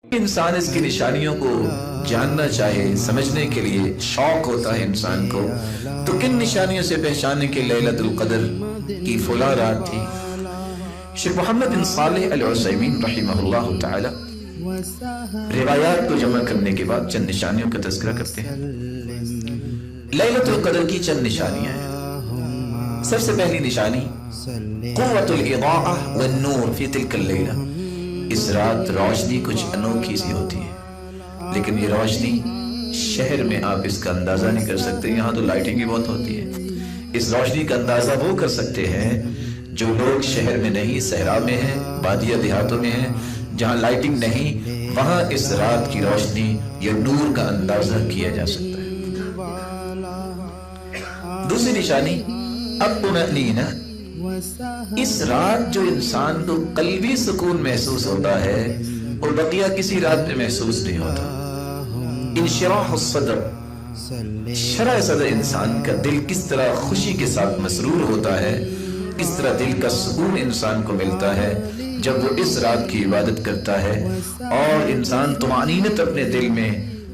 انسان اس کی نشانیوں کو جاننا چاہے، سمجھنے کے لیے شوق ہوتا ہے انسان کو، تو کن نشانیوں سے پہچانے کہ لیلۃ القدر کی فلاں رات تھی؟ شیخ محمد بن صالح العثیمین رحمہ اللہ تعالی روایات کو جمع کرنے کے بعد چند نشانیوں کا تذکرہ کرتے ہیں۔ لیلۃ القدر کی چند نشانیاں ہیں۔ سب سے پہلی نشانی قوت الاضاءہ والنور فی تلک اللیلہ، اس رات روشنی کچھ انوکھی سی ہوتی ہے، لیکن یہ روشنی شہر میں آپ اس کا اندازہ نہیں کر سکتے، یہاں تو لائٹنگ بھی بہت ہوتی ہے۔ اس روشنی کا اندازہ وہ کر سکتے ہیں جو لوگ شہر میں نہیں، صحرا میں ہیں، بادیہ دیہاتوں میں ہیں، جہاں لائٹنگ نہیں، وہاں اس رات کی روشنی یا نور کا اندازہ کیا جا سکتا ہے۔ دوسری نشانی الطمأنینہ، اس رات جو انسان کو قلبی سکون محسوس ہوتا ہے اور بقیہ کسی رات میں محسوس نہیں ہوتا۔ انشراح الصدر، شرح صدر انسان کا دل کس طرح خوشی کے ساتھ مسرور ہوتا ہے، کس طرح دل کا سکون انسان کو ملتا ہے جب وہ اس رات کی عبادت کرتا ہے، اور انسان طمأنینت اپنے دل میں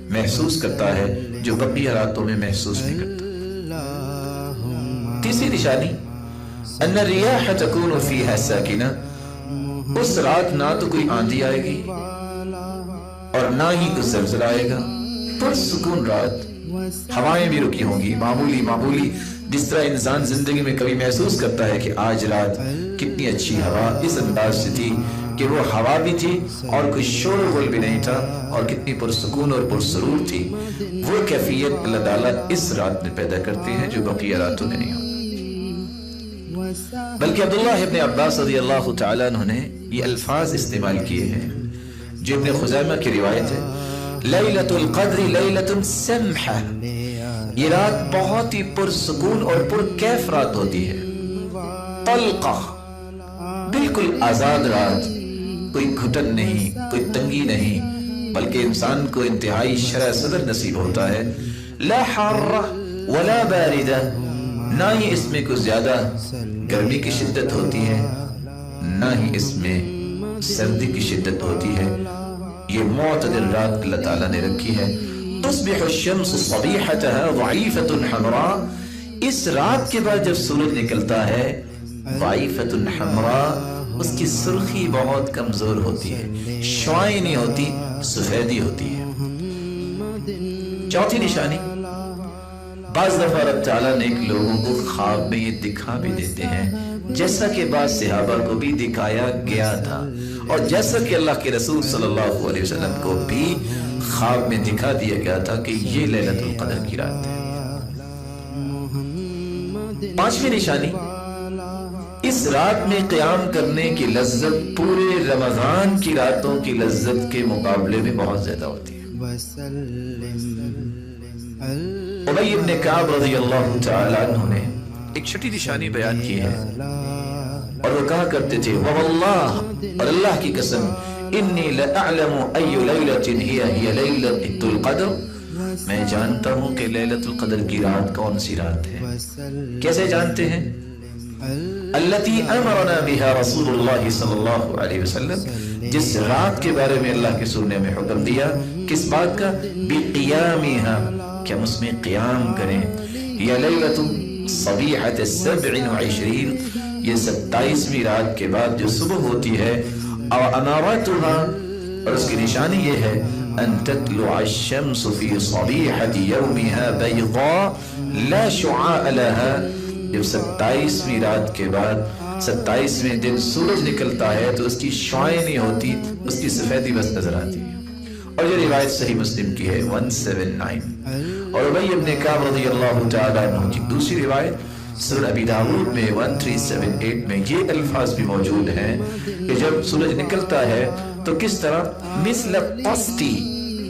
محسوس کرتا ہے جو بقیہ راتوں میں محسوس نہیں کرتا۔ تیسری نشانی ان الریاح تکون فیہا ساکنہ، اس رات نہ تو کوئی آندھی آئے گی اور نہ ہی کوئی زلزلہ آئے گا، پرسکون رات، ہوائیں بھی رکی ہوں گی، معمولی جس طرح انسان زندگی میں کبھی محسوس کرتا ہے کہ آج رات کتنی اچھی ہوا اس انداز سے تھی کہ وہ ہوا بھی تھی اور کوئی شور و غل بھی نہیں تھا، اور کتنی پرسکون اور پرسرور تھی، وہ کیفیت اللہ تعالیٰ اس رات میں پیدا کرتے ہیں جو بقیہ راتوں میں نہیں ہوتی۔ بلکہ عبداللہ ابن عباس رضی اللہ تعالیٰ عنہ نے یہ الفاظ استعمال کیے ہیں جو ابن خزیمہ کی روایت ہے، لیلۃ القدر لیلۃ سمحہ، یہ رات بہت ہی پرسکون اور پرکیف رات ہوتی ہے، طلقہ، بالکل آزاد رات، کوئی گھٹن نہیں، کوئی تنگی نہیں، بلکہ انسان کو انتہائی شرح صدر نصیب ہوتا ہے، لا حارہ ولا باردہ، نہ ہی اس میں کوئی زیادہ گرمی کی شدت ہوتی ہے نہ ہی اس میں سردی کی شدت ہوتی ہے، یہ معتدل رات اللہ تعالیٰ نے رکھی ہے۔ تصبح الشمس صبیحتها ضعیفۃ حمراء، اس رات کے بعد جب سورج نکلتا ہے ضعیفۃ حمراء، اس کی سرخی بہت کمزور ہوتی ہے، شعاعیں نہیں ہوتی، سفیدی ہوتی ہے۔ چوتھی نشانی، بعض دفعہ رب تعالیٰ نے ایک لوگوں کو خواب میں یہ دکھا بھی دیتے ہیں، جیسا کہ بعض صحابہ کو بھی دکھایا گیا تھا، اور جیسا کہ اللہ کے رسول صلی اللہ علیہ وسلم کو بھی خواب میں دکھا دیا گیا تھا کہ یہ لیلۃ القدر کی رات ہے۔ پانچویں نشانی، اس رات میں قیام کرنے کی لذت پورے رمضان کی راتوں کی لذت کے مقابلے میں بہت زیادہ ہوتی ہے۔ ابی ابن کعب رضی اللہ تعالیٰ عنہ نے ایک چھٹی نشانی بیان کی ہے، اور وہ کہا کرتے تھے وَوَاللَّهِ، اور اللہ کی قسم، انی لَأَعْلَمُ أَيُّ لَيْلَةٍ هِيَ لَيْلَةُ الْقَدْرِ، میں جانتا ہوں کہ لیلۃ القدر کی رات کون سی رات ہے۔ کیسے جانتے ہیں؟ التي امرنا بها رسول اللہ صلی اللہ علیہ وسلم، جس رات کے بارے میں اللہ کے سننے میں حکم دیا، کس بات کا؟ بقیامها، کہ ہم اس میں قیام کریں۔ یہ لیلۃ صبیحۃ 27، یہ 27ویں رات کے بعد جو صبح ہوتی ہے، اور اماراتها، اور اس کی نشانی یہ ہے ان تطلع الشمس فی صبیحۃ یومها بیضاء لا شعاع لها، جب 27ویں رات کے بعد 27ویں دن سورج نکلتا ہے تو اس کی شعاعیں نہیں ہوتی، اس کی سفیدی بس نظر آتی ہے، اور یہ روایت صحیح مسلم کی ہے 179۔ اور ابی ابن کعب رضی اللہ تعالیٰ عنہ کی دوسری روایت سنن ابی داؤد میں 1378 میں یہ الفاظ بھی موجود ہیں کہ جب سورج نکلتا ہے تو کس طرح مثل قسطی،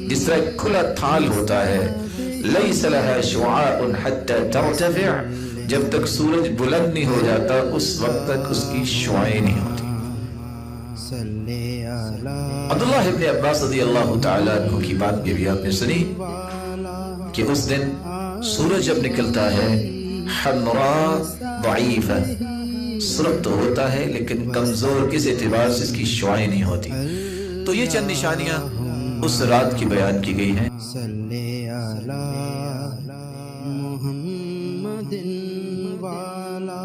جس طرح کھلا تھال ہوتا ہے، لیس لها شعاع حتى ترتفع، جب تک سورج بلند نہیں ہو جاتا اس وقت تک اس کی شعاعیں نہیں ہوتی۔ عبداللہ ابن عباس رضی اللہ تعالیٰ عنہ کی بات بھی آپ نے سنی کہ اس دن سورج جب نکلتا ہے حمراء ضعیفہ، سرخ تو ہوتا ہے لیکن کمزور، کس اعتبار سے اس کی شعاعیں نہیں ہوتی۔ تو یہ چند نشانیاں اس رات کی بیان کی گئی ہیں۔ صلی علی محمد والا